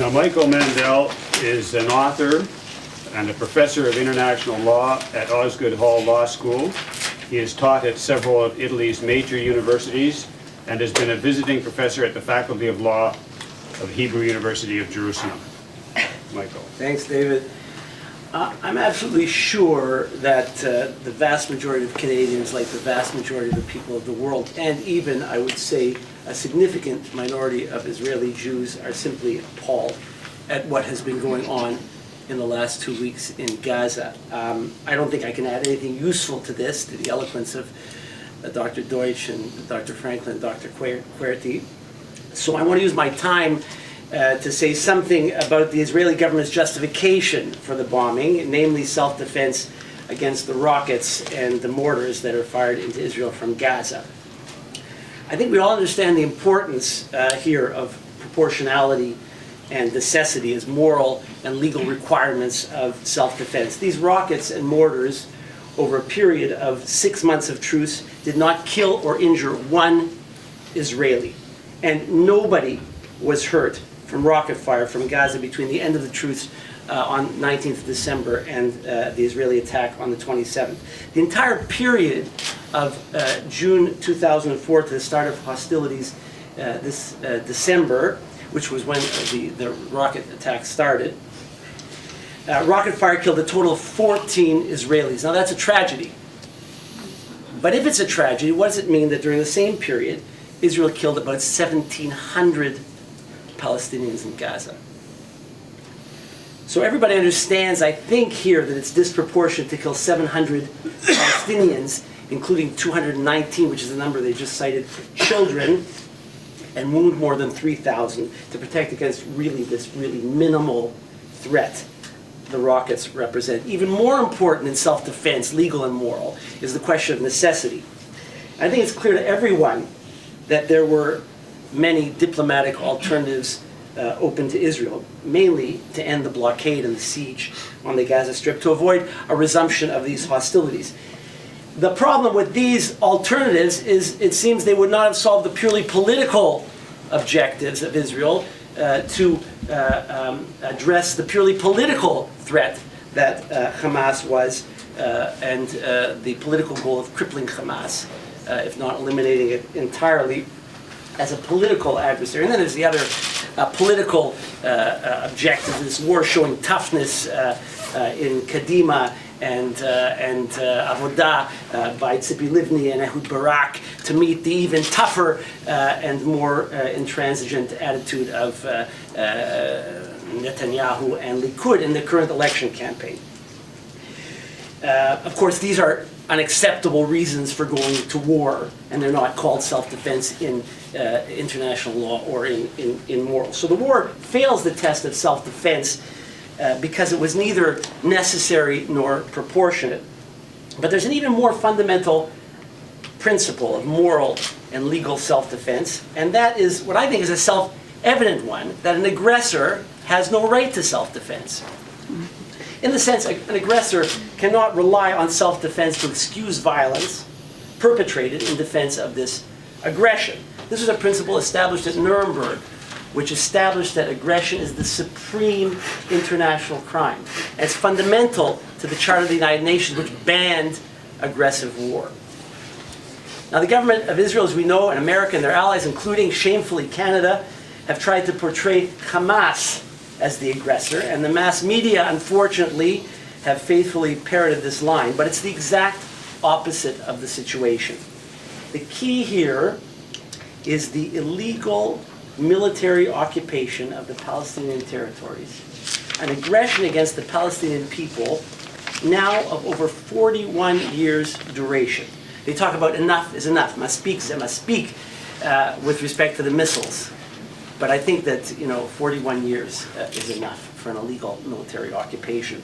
Now, Micheal Mandel is an author and a professor of international law at Osgood Hall Law School. He has taught at several of Italy's major universities and has been a visiting professor at the Faculty of Law of Hebrew University of Jerusalem. Micheal. Thanks, David. I'm absolutely sure that the vast majority of Canadians, like the vast majority of the people of the world, and even, I would say, a significant minority of Israeli Jews, are simply appalled at what has been going on in the last 2 weeks in Gaza. I don't think I can add anything useful to this, to the eloquence of Dr. Deutsch and Dr. Franklin and Dr. Querty. So I want to use my time to say something about the Israeli government's justification for the bombing, namely self-defense against the rockets and the mortars that are fired into Israel from Gaza. I think we all understand the importance here of proportionality and necessity as moral and legal requirements of self-defense. These rockets and mortars, over a period of 6 months of truce, did not kill or injure one Israeli, and nobody was hurt from rocket fire from Gaza between the end of the truce on 19th December and the Israeli attack on the 27th. The entire period of June 2004 to the start of hostilities this December, which was when the rocket attack started, rocket fire killed a total of 14 Israelis. Now that's a tragedy. But if it's a tragedy, what does it mean that during the same period, Israel killed about 1,700 Palestinians in Gaza? So everybody understands, I think, here that it's disproportionate to kill 700 Palestinians, including 219, which is the number they just cited, children, and wound more than 3,000 to protect against this really minimal threat the rockets represent. Even more important in self-defense, legal and moral, is the question of necessity. I think it's clear to everyone that there were many diplomatic alternatives open to Israel, mainly to end the blockade and the siege on the Gaza Strip, to avoid a resumption of these hostilities. The problem with these alternatives is it seems they would not have solved the purely political objectives of Israel to address the purely political threat that Hamas was and the political goal of crippling Hamas, if not eliminating it entirely, as a political adversary. And then there's the other political objective of this war, showing toughness in Kadima and Avodah by Tzipi Livni and Ehud Barak to meet the even tougher and more intransigent attitude of Netanyahu and Likud in the current election campaign. Of course, these are unacceptable reasons for going to war, and they're not called self-defense in international law or in morals. So the war fails the test of self-defense because it was neither necessary nor proportionate. But there's an even more fundamental principle of moral and legal self-defense, and that is what I think is a self-evident one, that an aggressor has no right to self-defense. In the sense, an aggressor cannot rely on self-defense to excuse violence perpetrated in defense of this aggression. This is a principle established at Nuremberg, which established that aggression is the supreme international crime. And it's fundamental to the Charter of the United Nations, which banned aggressive war. Now, the government of Israel, as we know, and America and their allies, including, shamefully, Canada, have tried to portray Hamas as the aggressor, and the mass media, unfortunately, have faithfully parroted this line, but it's the exact opposite of the situation. The key here is the illegal military occupation of the Palestinian territories, an aggression against the Palestinian people now of over 41 years duration. They talk about enough is enough, maspeak, with respect to the missiles. But I think that 41 years is enough for an illegal military occupation.